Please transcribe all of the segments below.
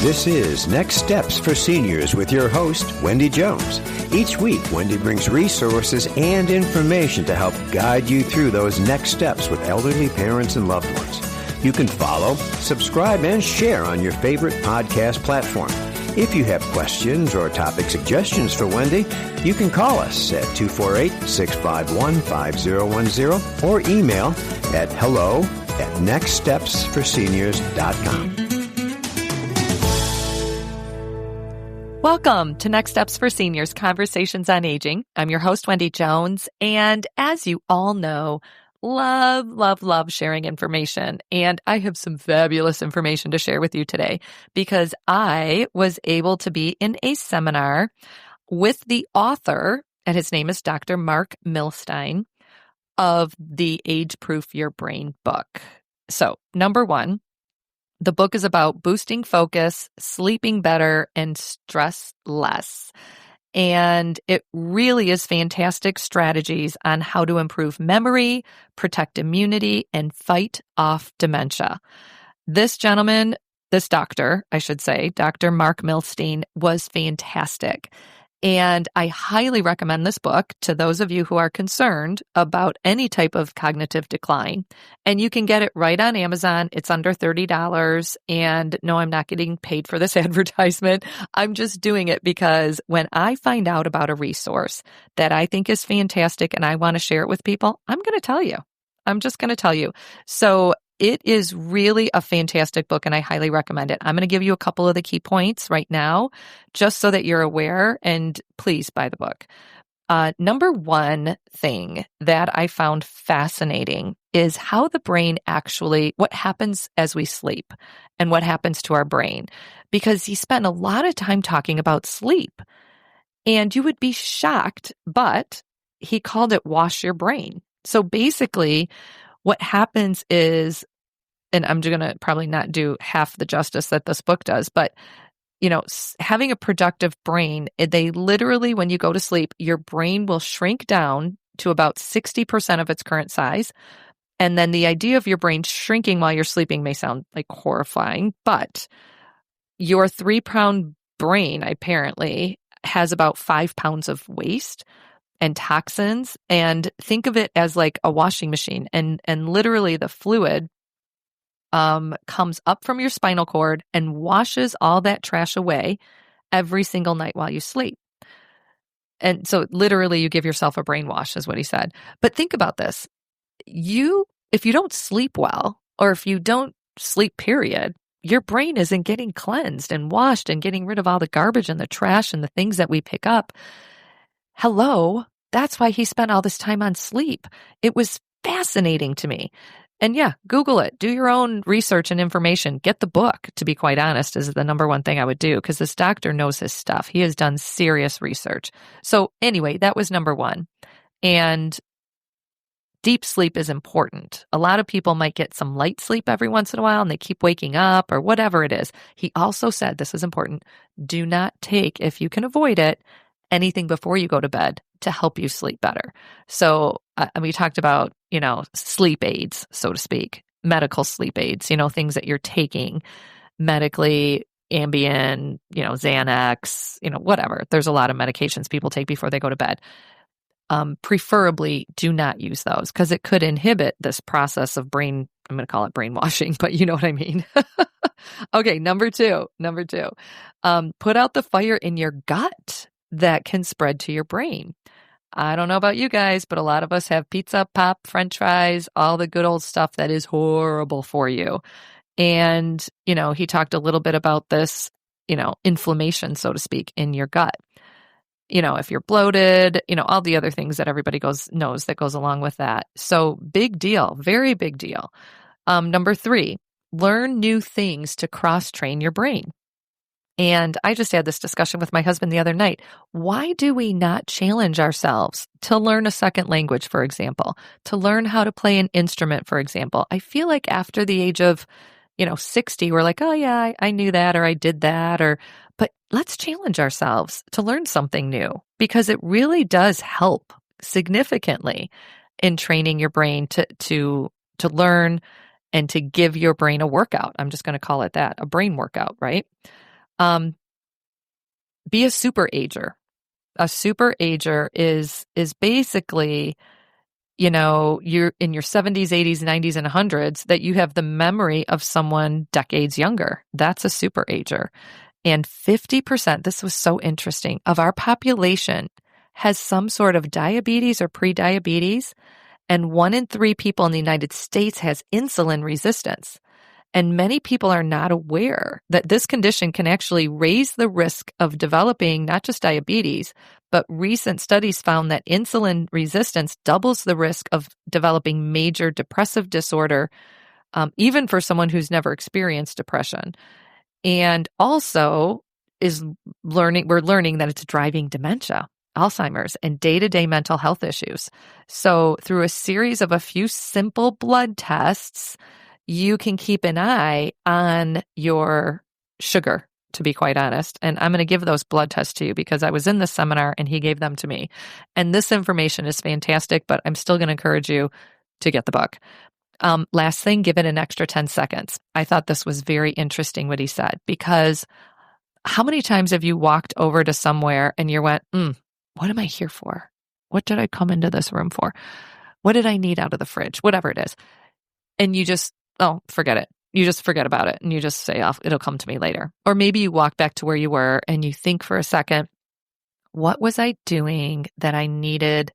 This is Next Steps for Seniors with your host, Wendy Jones. Each week, Wendy brings resources and information to help guide you through those next steps with elderly parents and loved ones. You can follow, subscribe, and share on your favorite podcast platform. If you have questions or topic suggestions for Wendy, you can call us at 248-651-5010 or email at hello@nextstepsforseniors.com. Welcome to Next Steps for Seniors, Conversations on Aging. I'm your host, Wendy Jones, and as you all know, love sharing information. And I have some fabulous information to share with you today because I was able to be in a seminar with the author, and his name is Dr. Mark Milstein, of the Age Proof Your Brain book. So, number one, the book is about boosting focus, sleeping better, and stress less. And it really is fantastic strategies on how to improve memory, protect immunity, and fight off dementia. This gentleman, this doctor, I should say, Dr. Mark Milstein, was fantastic. And I highly recommend this book to those of you who are concerned about any type of cognitive decline. And you can get it right on Amazon. It's under $30. And no, I'm not getting paid for this advertisement. I'm just doing it because when I find out about a resource that I think is fantastic and I want to share it with people, I'm going to tell you. I'm just going to tell you. So it is really a fantastic book, and I highly recommend it. I'm going to give you a couple of the key points right now, just so that you're aware, and please buy the book. Number one thing that I found fascinating is how the brain actually, what happens as we sleep and what happens to our brain, because he spent a lot of time talking about sleep, and you would be shocked, but he called it wash your brain. So basically, what happens is, and I'm going to probably not do half the justice that this book does, but, having a productive brain, they literally, when you go to sleep, your brain will shrink down to about 60% of its current size. And then the idea of your brain shrinking while you're sleeping may sound like horrifying, but your 3-pound brain apparently has about 5 pounds of waste and toxins, and think of it as like a washing machine, and literally the fluid comes up from your spinal cord and washes all that trash away every single night while you sleep. And so literally you give yourself a brainwash is what he said. But think about this. If you don't sleep well, or if you don't sleep period, your brain isn't getting cleansed and washed and getting rid of all the garbage and the trash and the things that we pick up. Hello, that's why he spent all this time on sleep. It was fascinating to me. And yeah, Google it. Do your own research and information. Get the book, to be quite honest, is the number one thing I would do, because this doctor knows his stuff. He has done serious research. So anyway, that was number one. And deep sleep is important. A lot of people might get some light sleep every once in a while and they keep waking up or whatever it is. He also said, this is important, do not take, if you can avoid it, anything before you go to bed to help you sleep better. So we talked about, sleep aids, so to speak, medical sleep aids, things that you're taking medically, Ambien, Xanax, whatever. There's a lot of medications people take before they go to bed. Preferably do not use those because it could inhibit this process of I'm going to call it brainwashing, but you know what I mean. Okay, number two, put out the fire in your gut that can spread to your brain. I don't know about you guys, but a lot of us have pizza, pop, French fries, all the good old stuff that is horrible for you. And, he talked a little bit about this, inflammation, so to speak, in your gut. If you're bloated, all the other things that everybody knows that goes along with that. So big deal, very big deal. Number 3, learn new things to cross-train your brain. And I just had this discussion with my husband the other night. Why do we not challenge ourselves to learn a second language, for example, to learn how to play an instrument, for example? I feel like after the age of, 60, we're like, oh yeah, I knew that, or I did that, but let's challenge ourselves to learn something new, because it really does help significantly in training your brain to learn and to give your brain a workout. I'm just going to call it that, a brain workout, right? Be a super ager. A super ager is basically, you're in your 70s, 80s, 90s, and 100s, that you have the memory of someone decades younger. That's a super ager. And 50%, this was so interesting, of our population has some sort of diabetes or prediabetes, and 1 in 3 people in the United States has insulin resistance. And many people are not aware that this condition can actually raise the risk of developing not just diabetes, but recent studies found that insulin resistance doubles the risk of developing major depressive disorder, even for someone who's never experienced depression. And also we're learning that it's driving dementia, Alzheimer's, and day-to-day mental health issues. So through a series of a few simple blood tests, you can keep an eye on your sugar, to be quite honest. And I'm going to give those blood tests to you because I was in this seminar and he gave them to me. And this information is fantastic, but I'm still going to encourage you to get the book. Last thing, give it an extra 10 seconds. I thought this was very interesting what he said, because how many times have you walked over to somewhere and you went, what am I here for? What did I come into this room for? What did I need out of the fridge? Whatever it is. And you just, forget it. You just forget about it. And you just say, it'll come to me later. Or maybe you walk back to where you were and you think for a second, what was I doing that I needed?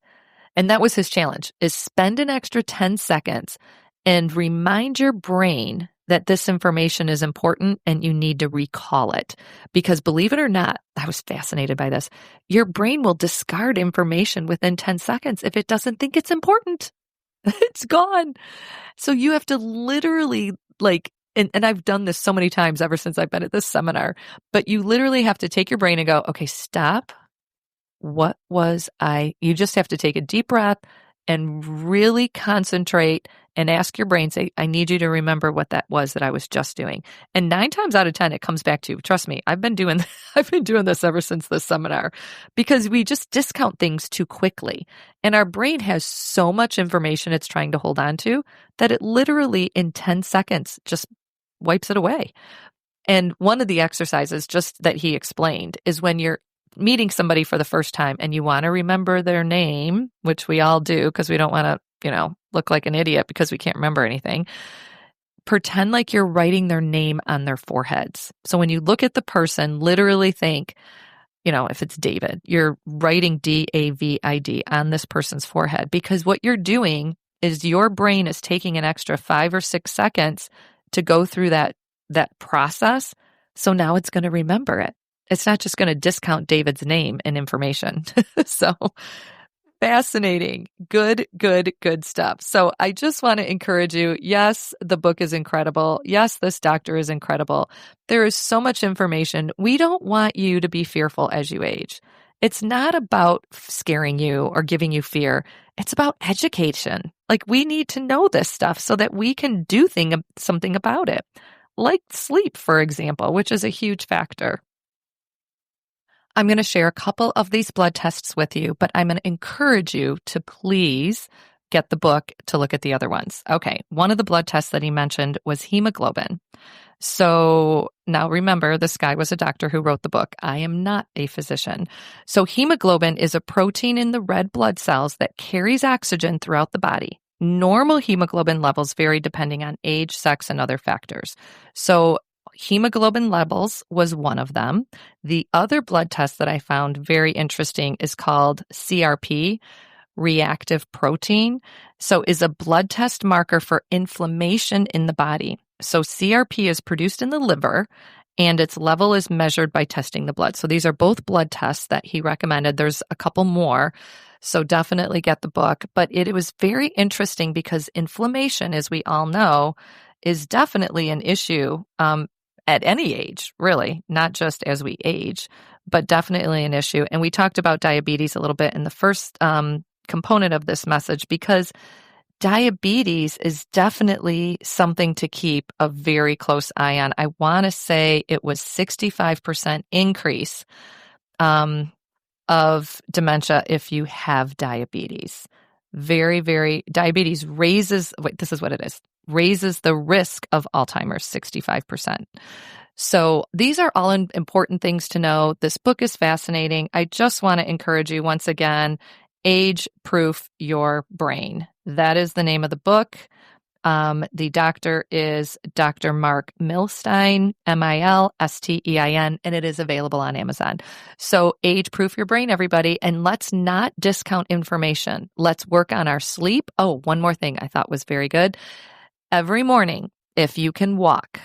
And that was his challenge, is spend an extra 10 seconds and remind your brain that this information is important and you need to recall it. Because believe it or not, I was fascinated by this. Your brain will discard information within 10 seconds if it doesn't think it's important. It's gone. So you have to literally and I've done this so many times ever since I've been at this seminar, but you literally have to take your brain and go, okay, stop. You just have to take a deep breath and really concentrate and ask your brain, say, I need you to remember what that was that I was just doing. And 9 times out of 10, it comes back to you. Trust me, I've been doing this ever since this seminar, because we just discount things too quickly. And our brain has so much information it's trying to hold on to that it literally in 10 seconds just wipes it away. And one of the exercises just that he explained is when you're meeting somebody for the first time and you want to remember their name, which we all do because we don't want to, look like an idiot because we can't remember anything. Pretend like you're writing their name on their foreheads. So when you look at the person, literally think, if it's David, you're writing David on this person's forehead, because what you're doing is your brain is taking an extra 5 or 6 seconds to go through that process. So now it's going to remember it. It's not just going to discount David's name and information. So fascinating. Good stuff. So I just want to encourage you. Yes, the book is incredible. Yes, this doctor is incredible. There is so much information. We don't want you to be fearful as you age. It's not about scaring you or giving you fear. It's about education. We need to know this stuff so that we can do something about it. Like sleep, for example, which is a huge factor. I'm going to share a couple of these blood tests with you, but I'm going to encourage you to please get the book to look at the other ones. Okay, one of the blood tests that he mentioned was hemoglobin. So now remember, this guy was a doctor who wrote the book. I am not a physician. So hemoglobin is a protein in the red blood cells that carries oxygen throughout the body. Normal hemoglobin levels vary depending on age, sex, and other factors. So hemoglobin levels was one of them. The other blood test that I found very interesting is called CRP, reactive protein. So is a blood test marker for inflammation in the body. So CRP is produced in the liver and its level is measured by testing the blood. So these are both blood tests that he recommended. There's a couple more. So definitely get the book. But it was very interesting because inflammation, as we all know, is definitely an issue at any age, really, not just as we age, but definitely an issue. And we talked about diabetes a little bit in the first component of this message, because diabetes is definitely something to keep a very close eye on. I want to say it was 65% increase of dementia if you have diabetes. Diabetes raises the risk of Alzheimer's 65%. So these are all important things to know. This book is fascinating. I just want to encourage you once again, age-proof your brain. That is the name of the book. The doctor is Dr. Mark Milstein, Milstein, and it is available on Amazon. So age-proof your brain, everybody, and let's not discount information. Let's work on our sleep. Oh, one more thing I thought was very good. Every morning, if you can walk,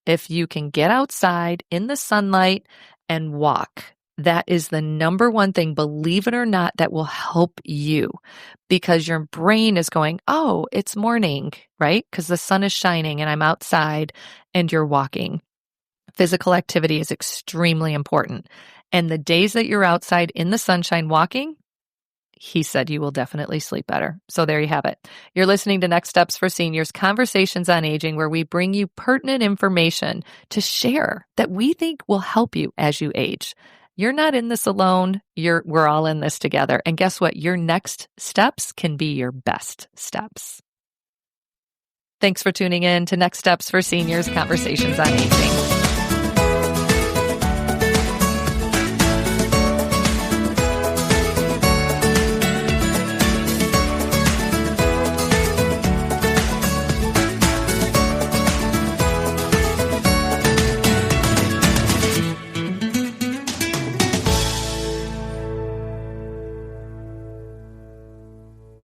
if you can get outside in the sunlight and walk, that is the number one thing, believe it or not, that will help you, because your brain is going, oh, it's morning, right? Because the sun is shining and I'm outside and you're walking. Physical activity is extremely important. And the days that you're outside in the sunshine walking, he said you will definitely sleep better. So there you have it. You're listening to Next Steps for Seniors, Conversations on Aging, where we bring you pertinent information to share that we think will help you as you age. You're not in this alone. We're all in this together. And guess what? Your next steps can be your best steps. Thanks for tuning in to Next Steps for Seniors, Conversations on Aging.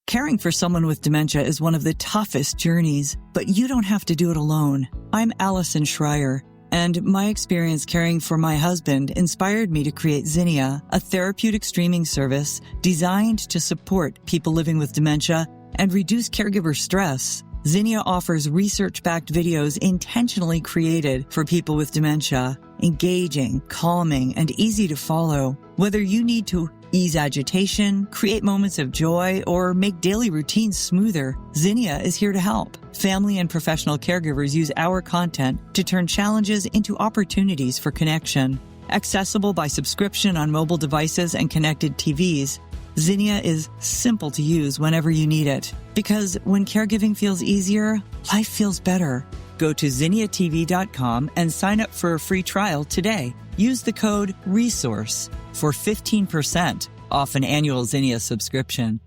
Caring for someone with dementia is one of the toughest journeys, but you don't have to do it alone. I'm Allison Schreier, and my experience caring for my husband inspired me to create Zinnia, a therapeutic streaming service designed to support people living with dementia and reduce caregiver stress. Zinnia offers research-backed videos intentionally created for people with dementia, engaging, calming, and easy to follow. Whether you need to ease agitation, create moments of joy, or make daily routines smoother, Zinnia is here to help. Family and professional caregivers use our content to turn challenges into opportunities for connection. Accessible by subscription on mobile devices and connected TVs, Zinnia is simple to use whenever you need it. Because when caregiving feels easier, life feels better. Go to zinniatv.com and sign up for a free trial today. Use the code RESOURCE for 15% off an annual Zinnia subscription.